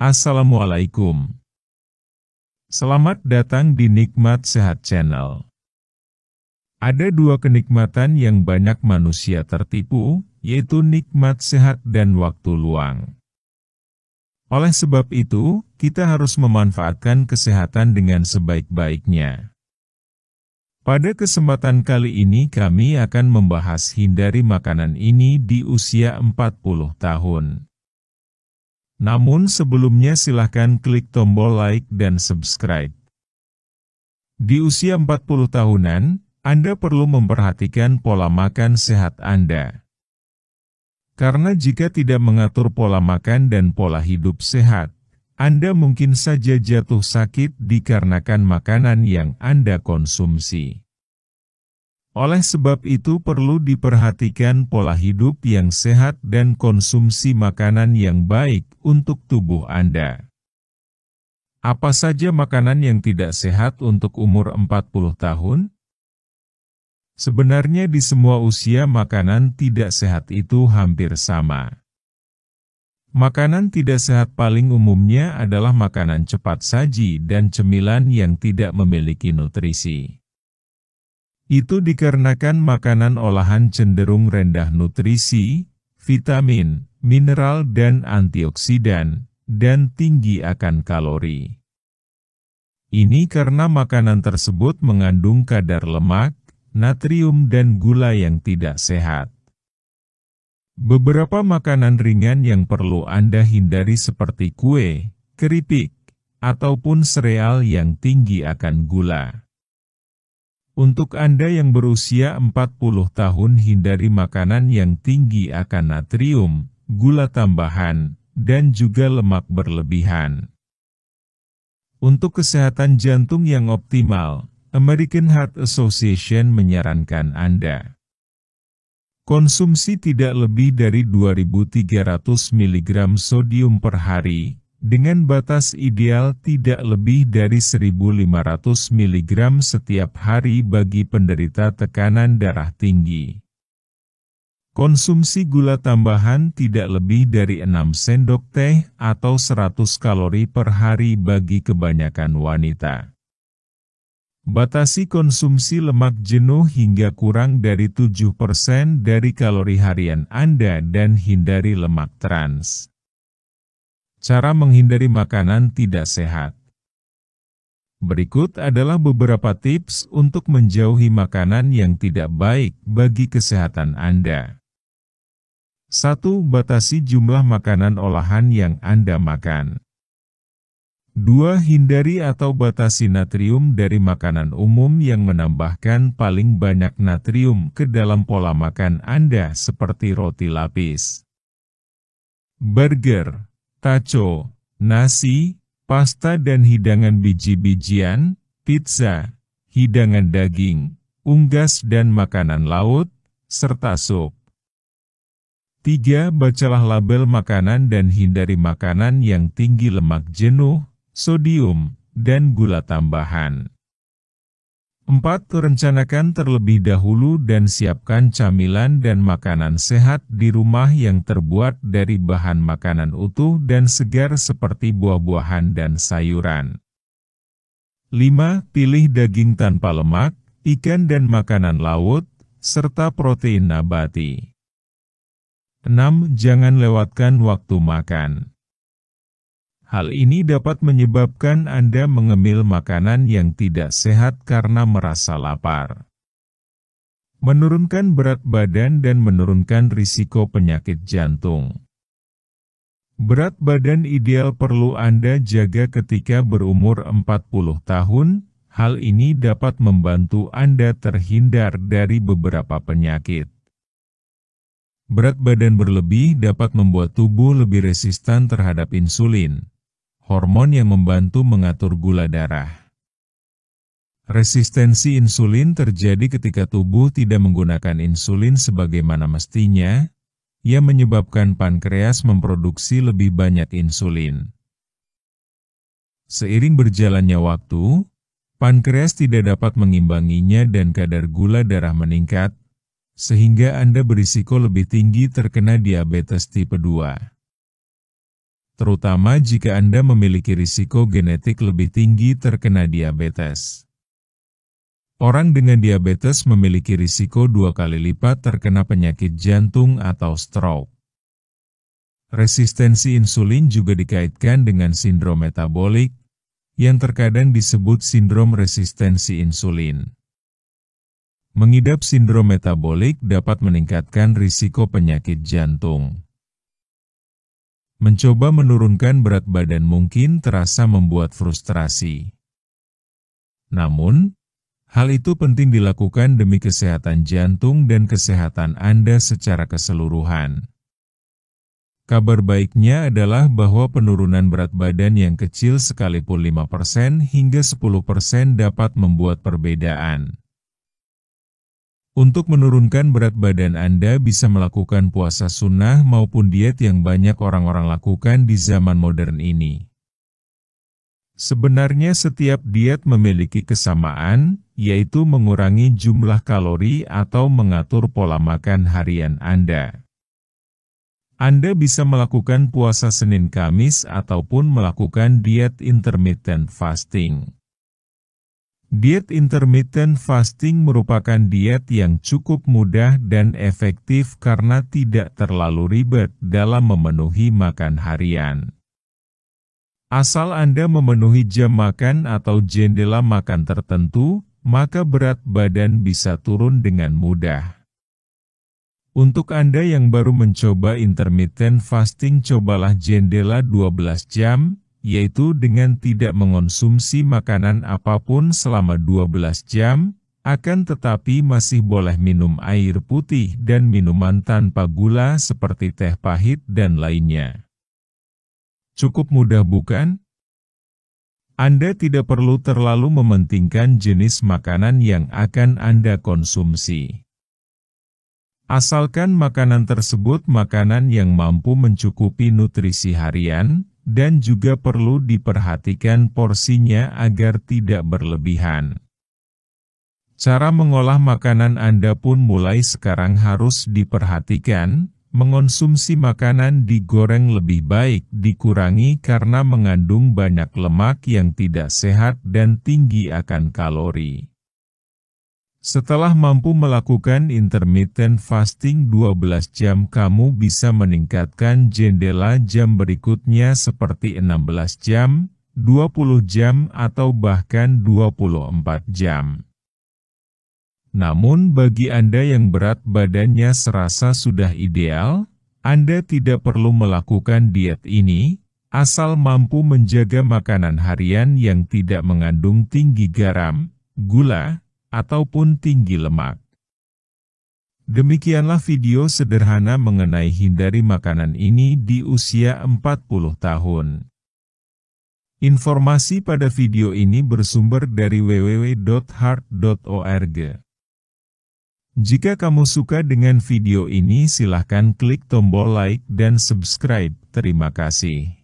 Assalamualaikum. Selamat datang di Nikmat Sehat Channel. Ada dua kenikmatan yang banyak manusia tertipu, yaitu nikmat sehat dan waktu luang. Oleh sebab itu, kita harus memanfaatkan kesehatan dengan sebaik-baiknya. Pada kesempatan kali ini kami akan membahas hindari makanan ini di usia 40 tahun. Namun sebelumnya silahkan klik tombol like dan subscribe. Di usia 40 tahunan, Anda perlu memperhatikan pola makan sehat Anda. Karena jika tidak mengatur pola makan dan pola hidup sehat, Anda mungkin saja jatuh sakit dikarenakan makanan yang Anda konsumsi. Oleh sebab itu perlu diperhatikan pola hidup yang sehat dan konsumsi makanan yang baik untuk tubuh Anda. Apa saja makanan yang tidak sehat untuk umur 40 tahun? Sebenarnya di semua usia makanan tidak sehat itu hampir sama. Makanan tidak sehat paling umumnya adalah makanan cepat saji dan cemilan yang tidak memiliki nutrisi. Itu dikarenakan makanan olahan cenderung rendah nutrisi, vitamin, mineral dan antioksidan, dan tinggi akan kalori. Ini karena makanan tersebut mengandung kadar lemak, natrium dan gula yang tidak sehat. Beberapa makanan ringan yang perlu Anda hindari seperti kue, keripik, ataupun sereal yang tinggi akan gula. Untuk Anda yang berusia 40 tahun hindari makanan yang tinggi akan natrium, gula tambahan, dan juga lemak berlebihan. Untuk kesehatan jantung yang optimal, American Heart Association menyarankan Anda konsumsi tidak lebih dari 2.300 mg sodium per hari, dengan batas ideal tidak lebih dari 1.500 mg setiap hari bagi penderita tekanan darah tinggi. Konsumsi gula tambahan tidak lebih dari 6 sendok teh atau 100 kalori per hari bagi kebanyakan wanita. Batasi konsumsi lemak jenuh hingga kurang dari 7% dari kalori harian Anda dan hindari lemak trans. Cara menghindari makanan tidak sehat. Berikut adalah beberapa tips untuk menjauhi makanan yang tidak baik bagi kesehatan Anda. 1. Batasi jumlah makanan olahan yang Anda makan. 2. Hindari atau batasi natrium dari makanan umum yang menambahkan paling banyak natrium ke dalam pola makan Anda seperti roti lapis, burger, taco, nasi, pasta dan hidangan biji-bijian, pizza, hidangan daging, unggas dan makanan laut, serta sup. 3. Bacalah label makanan dan hindari makanan yang tinggi lemak jenuh, sodium, dan gula tambahan. 4. Rencanakan terlebih dahulu dan siapkan camilan dan makanan sehat di rumah yang terbuat dari bahan makanan utuh dan segar seperti buah-buahan dan sayuran. 5. Pilih daging tanpa lemak, ikan dan makanan laut, serta protein nabati. 6. Jangan lewatkan waktu makan. Hal ini dapat menyebabkan Anda mengemil makanan yang tidak sehat karena merasa lapar. Menurunkan berat badan dan menurunkan risiko penyakit jantung. Berat badan ideal perlu Anda jaga ketika berumur 40 tahun, hal ini dapat membantu Anda terhindar dari beberapa penyakit. Berat badan berlebih dapat membuat tubuh lebih resisten terhadap insulin, hormon yang membantu mengatur gula darah. Resistensi insulin terjadi ketika tubuh tidak menggunakan insulin sebagaimana mestinya, yang menyebabkan pankreas memproduksi lebih banyak insulin. Seiring berjalannya waktu, pankreas tidak dapat mengimbanginya dan kadar gula darah meningkat, sehingga Anda berisiko lebih tinggi terkena diabetes tipe 2. terutama jika Anda memiliki risiko genetik lebih tinggi terkena diabetes. Orang dengan diabetes memiliki risiko 2 kali lipat terkena penyakit jantung atau stroke. Resistensi insulin juga dikaitkan dengan sindrom metabolik, yang terkadang disebut sindrom resistensi insulin. Mengidap sindrom metabolik dapat meningkatkan risiko penyakit jantung. Mencoba menurunkan berat badan mungkin terasa membuat frustrasi. Namun, hal itu penting dilakukan demi kesehatan jantung dan kesehatan Anda secara keseluruhan. Kabar baiknya adalah bahwa penurunan berat badan yang kecil sekalipun 5% hingga 10% dapat membuat perbedaan. Untuk menurunkan berat badan Anda bisa melakukan puasa sunnah maupun diet yang banyak orang-orang lakukan di zaman modern ini. Sebenarnya setiap diet memiliki kesamaan, yaitu mengurangi jumlah kalori atau mengatur pola makan harian Anda. Anda bisa melakukan puasa Senin-Kamis ataupun melakukan diet intermittent fasting. Diet intermittent fasting merupakan diet yang cukup mudah dan efektif karena tidak terlalu ribet dalam memenuhi makan harian. Asal Anda memenuhi jam makan atau jendela makan tertentu, maka berat badan bisa turun dengan mudah. Untuk Anda yang baru mencoba intermittent fasting, cobalah jendela 12 jam, yaitu dengan tidak mengonsumsi makanan apapun selama 12 jam, akan tetapi masih boleh minum air putih dan minuman tanpa gula seperti teh pahit dan lainnya. Cukup mudah bukan? Anda tidak perlu terlalu mementingkan jenis makanan yang akan Anda konsumsi. Asalkan makanan tersebut makanan yang mampu mencukupi nutrisi harian, dan juga perlu diperhatikan porsinya agar tidak berlebihan. Cara mengolah makanan Anda pun mulai sekarang harus diperhatikan. Mengonsumsi makanan digoreng lebih baik dikurangi karena mengandung banyak lemak yang tidak sehat dan tinggi akan kalori. Setelah mampu melakukan intermittent fasting 12 jam, kamu bisa meningkatkan jendela jam berikutnya seperti 16 jam, 20 jam atau bahkan 24 jam. Namun bagi Anda yang berat badannya serasa sudah ideal, Anda tidak perlu melakukan diet ini, asal mampu menjaga makanan harian yang tidak mengandung tinggi garam, gula, ataupun tinggi lemak. Demikianlah video sederhana mengenai hindari makanan ini di usia 40 tahun. Informasi pada video ini bersumber dari www.heart.org. Jika kamu suka dengan video ini, silahkan klik tombol like dan subscribe. Terima kasih.